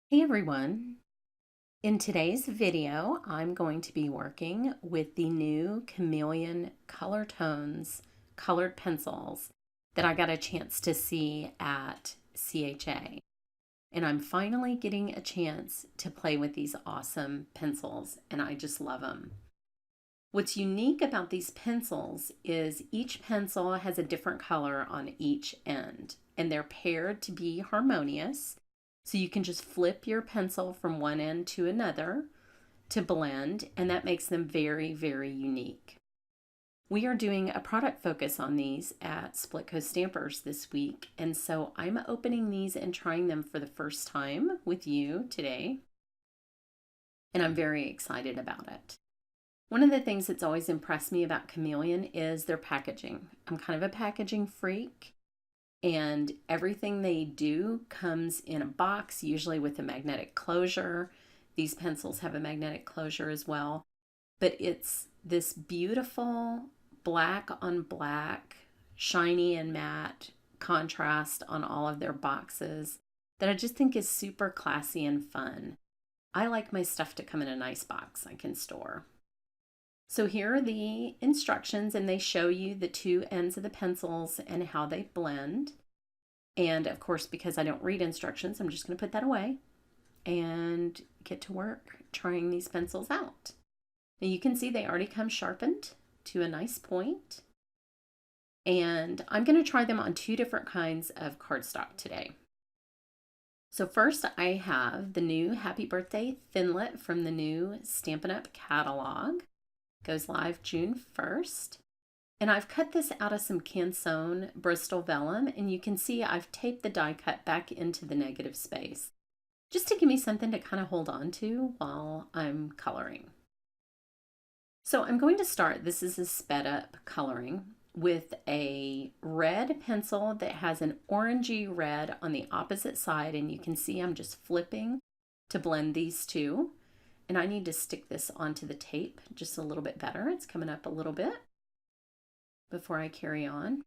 Hey everyone! In today's video, I'm going to be working with the new Chameleon Color Tones colored pencils that I got a chance to see at CHA. And I'm finally getting a chance to play with these awesome pencils, and I just love them. What's unique about these pencils is each pencil has a different color on each end, and they're paired to be harmonious. So you can just flip your pencil from one end to another to blend, and that makes them very, very unique. We are doing a product focus on these at Split Coast Stampers this week, and so I'm opening these and trying them for the first time with you today, and I'm very excited about it. One of the things that's always impressed me about Chameleon is their packaging. I'm kind of a packaging freak, and everything they do comes in a box, usually with a magnetic closure. These pencils have a magnetic closure as well, but it's this beautiful black on black, shiny and matte contrast on all of their boxes that I just think is super classy and fun. I like my stuff to come in a nice box I can store. So here are the instructions, and they show you the two ends of the pencils and how they blend. And of course, because I don't read instructions, I'm just going to put that away and get to work trying these pencils out. Now you can see they already come sharpened to a nice point. And I'm going to try them on two different kinds of cardstock today. So first I have the new Happy Birthday Thinlit from the new Stampin' Up! Catalog. Goes live June 1st. And I've cut this out of some Canson Bristol vellum, and you can see I've taped the die cut back into the negative space, just to give me something to kind of hold on to while I'm coloring. So I'm going to start, this is a sped up coloring, with a red pencil that has an orangey red on the opposite side, and you can see I'm just flipping to blend these two. And I need to stick this onto the tape just a little bit better. It's coming up a little bit before I carry on.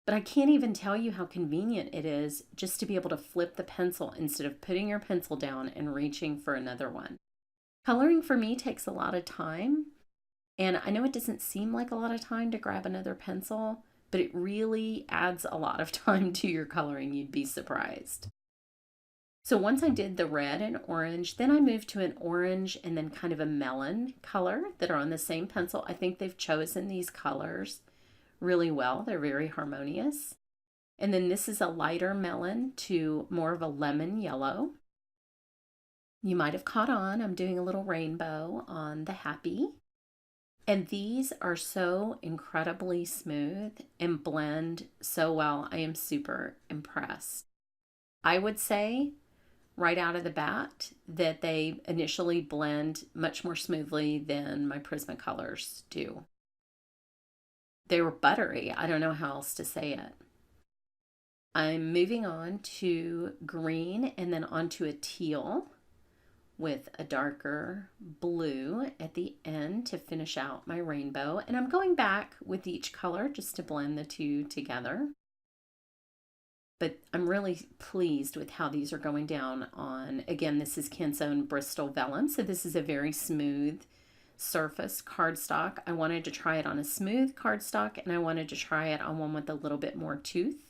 But I can't even tell you how convenient it is just to be able to flip the pencil instead of putting your pencil down and reaching for another one. Coloring for me takes a lot of time, and I know it doesn't seem like a lot of time to grab another pencil, but it really adds a lot of time to your coloring. You'd be surprised. So once I did the red and orange, then I moved to an orange and then kind of a melon color that are on the same pencil. I think they've chosen these colors really well. They're very harmonious. And then this is a lighter melon to more of a lemon yellow. You might have caught on, I'm doing a little rainbow on the happy. And these are so incredibly smooth and blend so well. I am super impressed. I would say right out of the bat that they initially blend much more smoothly than my Prismacolors do. They were buttery. I don't know how else to say it. I'm moving on to green and then onto a teal with a darker blue at the end to finish out my rainbow. And I'm going back with each color just to blend the two together. But I'm really pleased with how these are going down on, again, this is Canson Bristol vellum, so this is a very smooth surface cardstock. I wanted to try it on a smooth cardstock, and I wanted to try it on one with a little bit more tooth,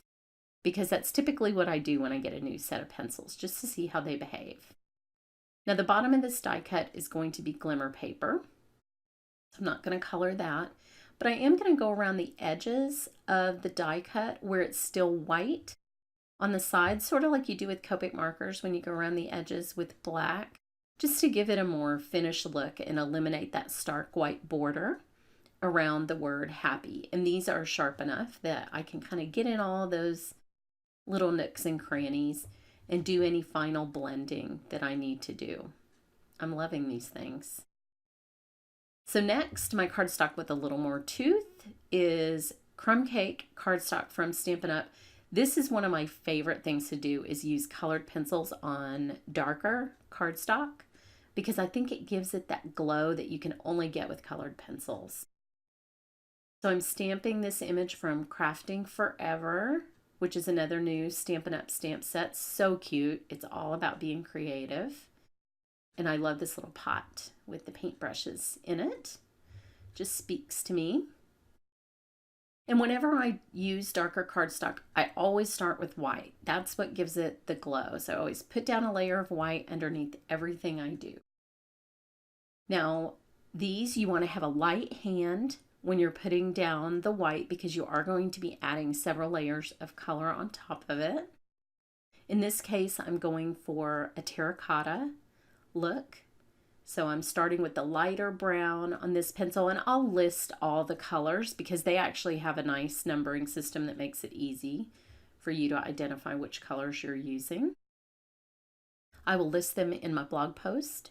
because that's typically what I do when I get a new set of pencils, just to see how they behave. Now the bottom of this die cut is going to be glimmer paper. I'm not going to color that, but I am going to go around the edges of the die cut where it's still white on the sides, sort of like you do with Copic markers when you go around the edges with black, just to give it a more finished look and eliminate that stark white border around the word happy. And these are sharp enough that I can kind of get in all those little nooks and crannies and do any final blending that I need to do. I'm loving these things. So next, my cardstock with a little more tooth is Crumb Cake cardstock from Stampin' Up! This is one of my favorite things to do, is use colored pencils on darker cardstock, because I think it gives it that glow that you can only get with colored pencils. So I'm stamping this image from Crafting Forever which is another new Stampin' Up! Stamp set. So cute. It's all about being creative. And I love this little pot with the paintbrushes in it. Just speaks to me. And whenever I use darker cardstock, I always start with white. That's what gives it the glow. So I always put down a layer of white underneath everything I do. Now, these you want to have a light hand when you're putting down the white because you are going to be adding several layers of color on top of it. In this case, I'm going for a terracotta look. So I'm starting with the lighter brown on this pencil, and I'll list all the colors because they actually have a nice numbering system that makes it easy for you to identify which colors you're using. I will list them in my blog post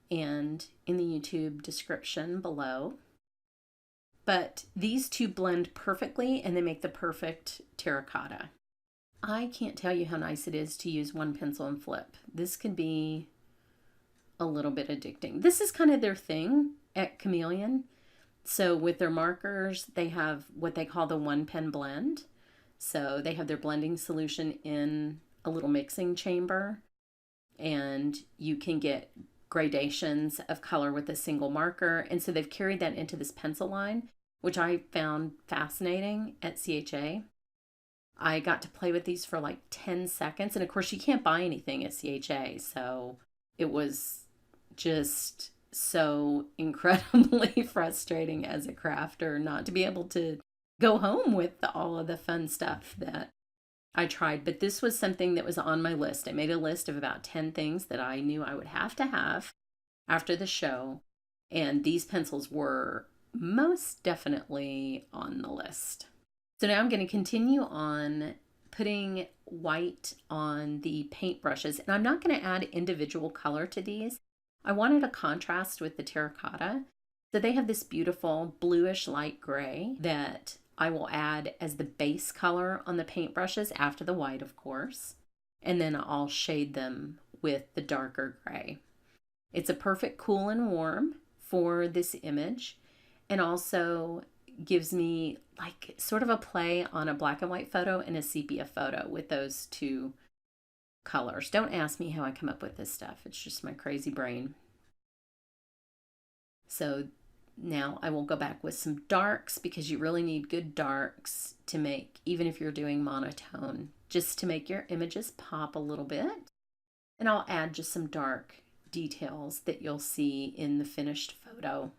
and in the YouTube description below. But these two blend perfectly and they make the perfect terracotta. I can't tell you how nice it is to use one pencil and flip. This can be a little bit addicting. This is kind of their thing at Chameleon. So with their markers, they have what they call the one pen blend. So they have their blending solution in a little mixing chamber, and you can get gradations of color with a single marker. And so they've carried that into this pencil line, which I found fascinating at CHA. I got to play with these for like 10 seconds. And of course, you can't buy anything at CHA. So it was just so incredibly frustrating as a crafter not to be able to go home with all of the fun stuff that I tried. But this was something that was on my list. I made a list of about 10 things that I knew I would have to have after the show. And these pencils were most definitely on the list. So now I'm going to continue on putting white on the paintbrushes. And I'm not going to add individual color to these. I wanted a contrast with the terracotta. So they have this beautiful bluish light gray that I will add as the base color on the paintbrushes after the white, of course. And then I'll shade them with the darker gray. It's a perfect cool and warm for this image, and also gives me like sort of a play on a black and white photo and a sepia photo with those two colors. Don't ask me how I come up with this stuff. It's just my crazy brain. So now I will go back with some darks because you really need good darks to make, even if you're doing monotone, just to make your images pop a little bit. And I'll add just some dark details that you'll see in the finished photo.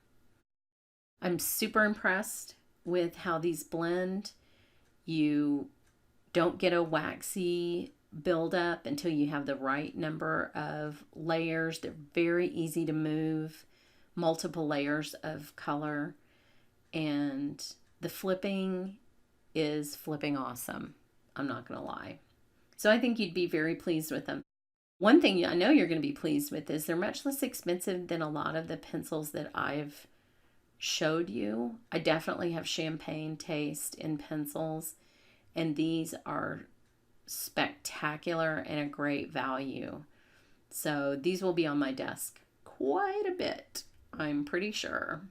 I'm super impressed with how these blend. You don't get a waxy buildup until you have the right number of layers. They're very easy to move, multiple layers of color, and the flipping is flipping awesome. I'm not going to lie. So I think you'd be very pleased with them. One thing I know you're going to be pleased with is they're much less expensive than a lot of the pencils that I've showed you. I definitely have champagne taste in pencils, and these are spectacular and a great value. So these will be on my desk quite a bit, I'm pretty sure.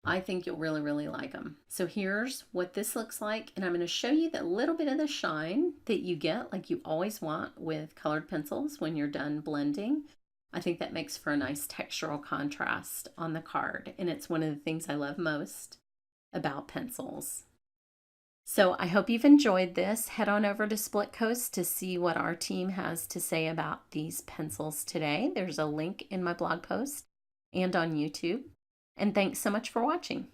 I think you'll really, really like them. So here's what this looks like, and I'm going to show you the little bit of the shine that you get, like you always want with colored pencils when you're done blending. I think that makes for a nice textural contrast on the card, and it's one of the things I love most about pencils. So I hope you've enjoyed this. Head on over to Split Coast to see what our team has to say about these pencils today. There's a link in my blog post and on YouTube. And thanks so much for watching.